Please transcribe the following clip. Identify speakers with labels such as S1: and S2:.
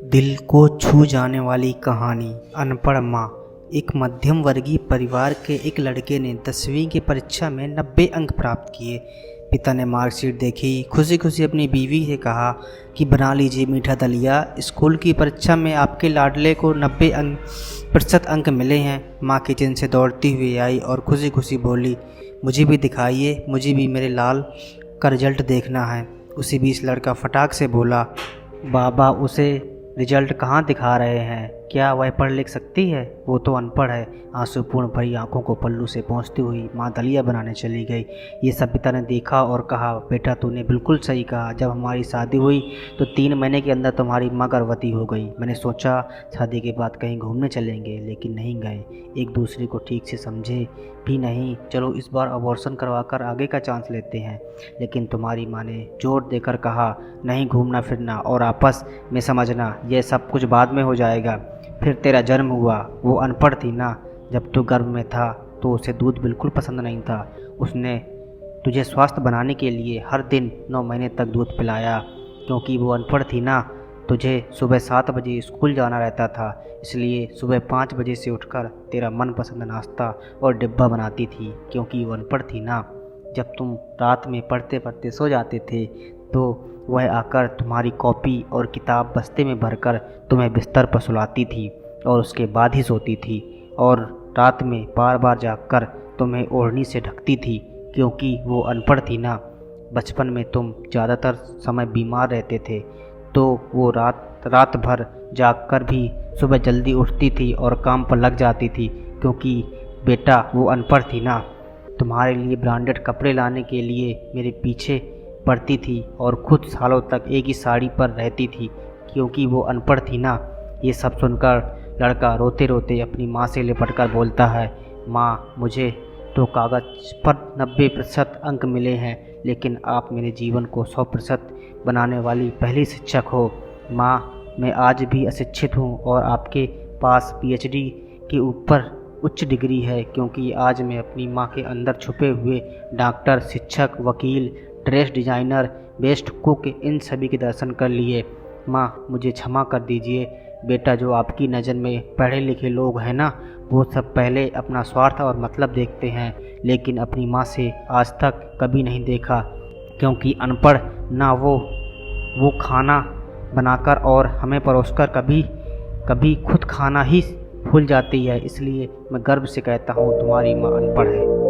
S1: दिल को छू जाने वाली कहानी। अनपढ़ माँ। एक मध्यम वर्गीय परिवार के एक लड़के ने 10वीं की परीक्षा में 90 अंक प्राप्त किए। पिता ने मार्कशीट देखी, खुशी खुशी अपनी बीवी से कहा कि बना लीजिए मीठा दलिया, स्कूल की परीक्षा में आपके लाडले को 90% अंक मिले हैं। माँ किचन से दौड़ती हुई आई और खुशी खुशी बोली, मुझे भी दिखाइए, मुझे भी मेरे लाल का रिजल्ट देखना है। उसी बीच लड़का फटाक से बोला, बाबा उसे रिजल्ट कहाँ दिखा रहे हैं? क्या वह पढ़ लिख सकती है? वो तो अनपढ़ है। आंसूपूर्ण भरी आंखों को पल्लू से पोंछती हुई माँ दलिया बनाने चली गई। ये सब पिता ने देखा और कहा, बेटा तूने बिल्कुल सही कहा। जब हमारी शादी हुई तो 3 महीने के अंदर तुम्हारी माँ गर्भवती हो गई। मैंने सोचा शादी के बाद कहीं घूमने चलेंगे, लेकिन नहीं गए। एक दूसरे को ठीक से समझे भी नहीं। चलो इस बार अबॉर्शन करवा कर आगे का चांस लेते हैं। लेकिन तुम्हारी माँ ने जोर देकर कहा, नहीं घूमना फिरना और आपस में समझना, यह सब कुछ बाद में हो जाएगा। फिर तेरा जन्म हुआ। वो अनपढ़ थी ना, जब तू गर्भ में था तो उसे दूध बिल्कुल पसंद नहीं था। उसने तुझे स्वस्थ बनाने के लिए हर दिन 9 महीने तक दूध पिलाया। क्योंकि वो अनपढ़ थी ना, तुझे सुबह 7 बजे स्कूल जाना रहता था, इसलिए सुबह 5 बजे से उठकर तेरा मनपसंद नाश्ता और डिब्बा बनाती थी। क्योंकि वो अनपढ़ थी ना, जब तुम रात में पढ़ते पढ़ते सो जाते थे तो वह आकर तुम्हारी कॉपी और किताब बस्ते में भरकर तुम्हें बिस्तर पर सुलाती थी और उसके बाद ही सोती थी। और रात में बार बार जागकर तुम्हें ओढ़नी से ढकती थी। क्योंकि वो अनपढ़ थी ना, बचपन में तुम ज़्यादातर समय बीमार रहते थे, तो वो रात भर जागकर भी सुबह जल्दी उठती थी और काम पर लग जाती थी। क्योंकि बेटा वो अनपढ़ थी ना, तुम्हारे लिए ब्रांडेड कपड़े लाने के लिए मेरे पीछे पड़ती थी और खुद सालों तक एक ही साड़ी पर रहती थी। क्योंकि वो अनपढ़ थी ना। ये सब सुनकर लड़का रोते रोते अपनी माँ से लिपटकर बोलता है, माँ मुझे तो कागज़ पर 90% अंक मिले हैं, लेकिन आप मेरे जीवन को 100% बनाने वाली पहली शिक्षक हो। माँ मैं आज भी अशिक्षित हूँ और आपके पास PhD के ऊपर उच्च डिग्री है। क्योंकि आज मैं अपनी माँ के अंदर छुपे हुए डॉक्टर, शिक्षक, वकील, ड्रेस डिज़ाइनर, बेस्ट कुक, इन सभी के दर्शन कर लिए। माँ मुझे क्षमा कर दीजिए। बेटा जो आपकी नज़र में पढ़े लिखे लोग हैं ना, वो सब पहले अपना स्वार्थ और मतलब देखते हैं, लेकिन अपनी माँ से आज तक कभी नहीं देखा। क्योंकि अनपढ़ ना वो खाना बनाकर और हमें परोसकर कभी खुद खाना ही भूल जाती है। इसलिए मैं गर्व से कहता हूँ तुम्हारी माँ अनपढ़ है।